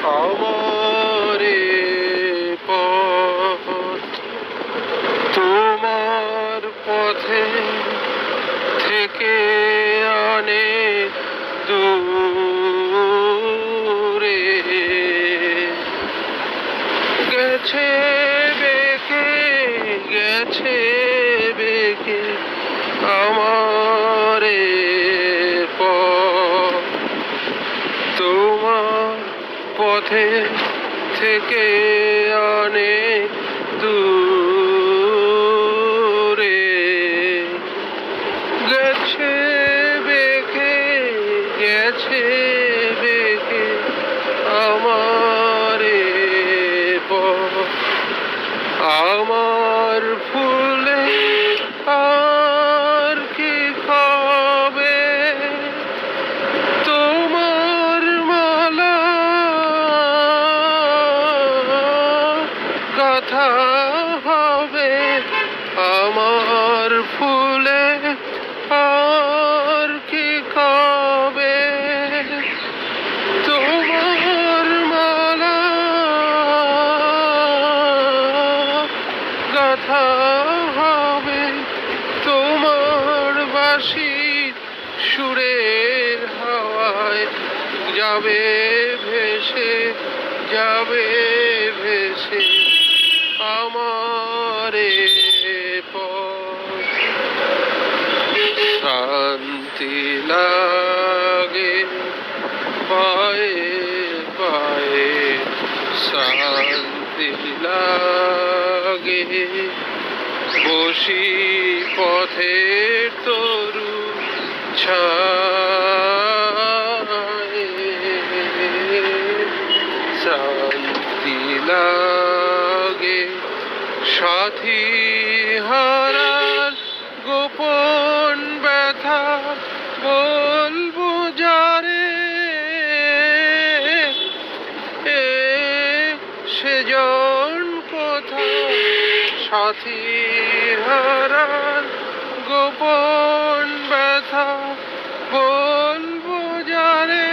আমারে পথ তোমার পথে থেকে অনেক দূরে গেছে বেঁকে গেছে বেঁকে আমারে পথ তোমার পথে থেকে অনেক দূরে গেছে বেঁকে গেছে বেঁকে আমারে পথ আমার ফুলে আর কি খাবে তোমার মালা কথা হবে আমার ফুলে আর কি খাবে তোমার মালা কথা হবে তোমার বাঁশির সুরের হাওয়ায় যাবে ভেসে যাবে ভেসে আমারে পথ শান্তি লাগে পায়ে পায়ে শান্তি লাগে বসি পথের তরু ছায়ে শান্তি লাগে সাথী হারার গোপন ব্যথা বলবো যারে সেজন কোথায় সাথী হারার গোপন ব্যথা বলবো যারে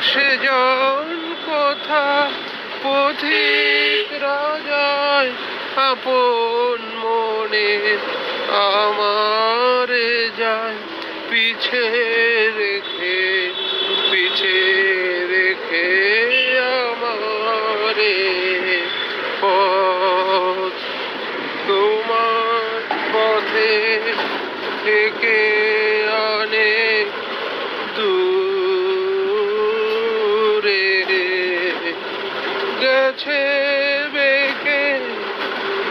সেজন কোথা পথিক রাজায় আপন মনে আমারে যায় পিছে রেখে আমারে পথ তোমার পথে থেকে অনেক দূরে গেছে বেঁকে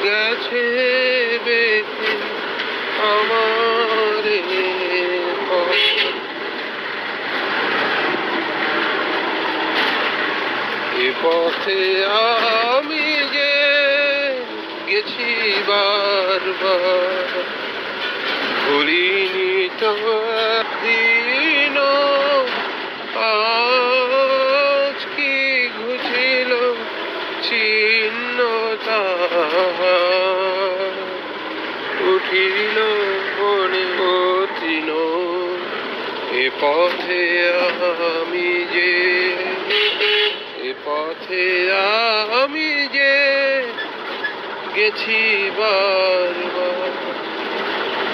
গেছে বেঁকে আমারে পথ এ পথে আমি যে গেছি বারবার ভুলিনি তো একদিন আজ কি ঘুচিল চিহ্ন তাহার উঠিল মনে অতীন এ পথে আমি যে এ পথে আমি যে গেছি বারবার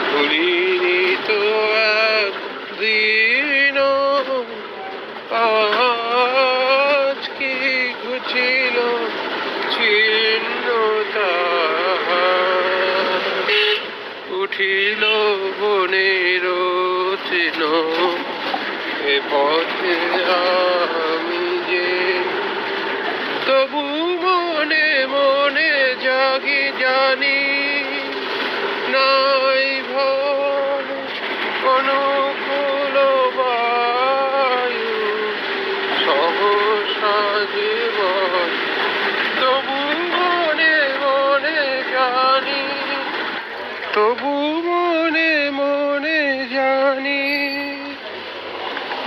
ভুলিনি তো একদিন আজ কি ঘুচিল চিহ্ন তাহার উঠিল বনের তৃণ এ পথে আমি যে তবু মনে মনে জাগি জানি নাই ভয় অনুকূল বায়ু সহসা জীবন তবু মনে মনে জানি তবু মনে মনে জানি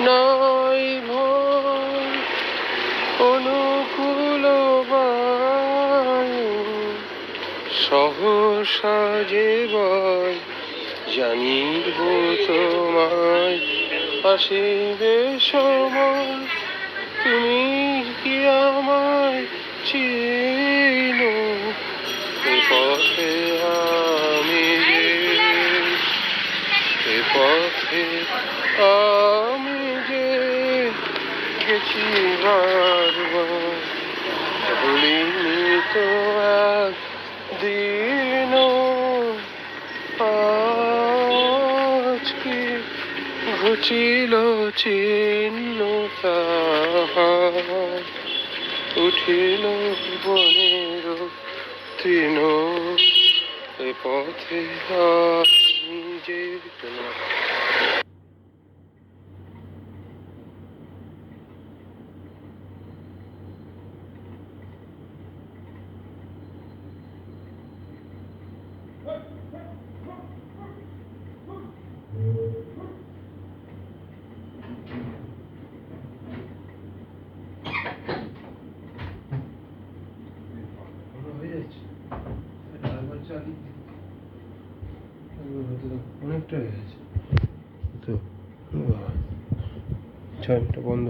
নাই ভয় অনুকূল বায়ু সহসা জীবন জানিব তোমায় আসিবে সময় তুমি কি আমায় চিনো এ পথে আমি যে এ পথে আমি যে গেছি বারবার ভুলিনি তো একদিনও আজকে ঘুচিল চিহ্ন তাহার উঠিল বনের তৃণ এ পথে আমি যে অনেকটা হয়ে গেছে তো 6 মিনিট বন্ধ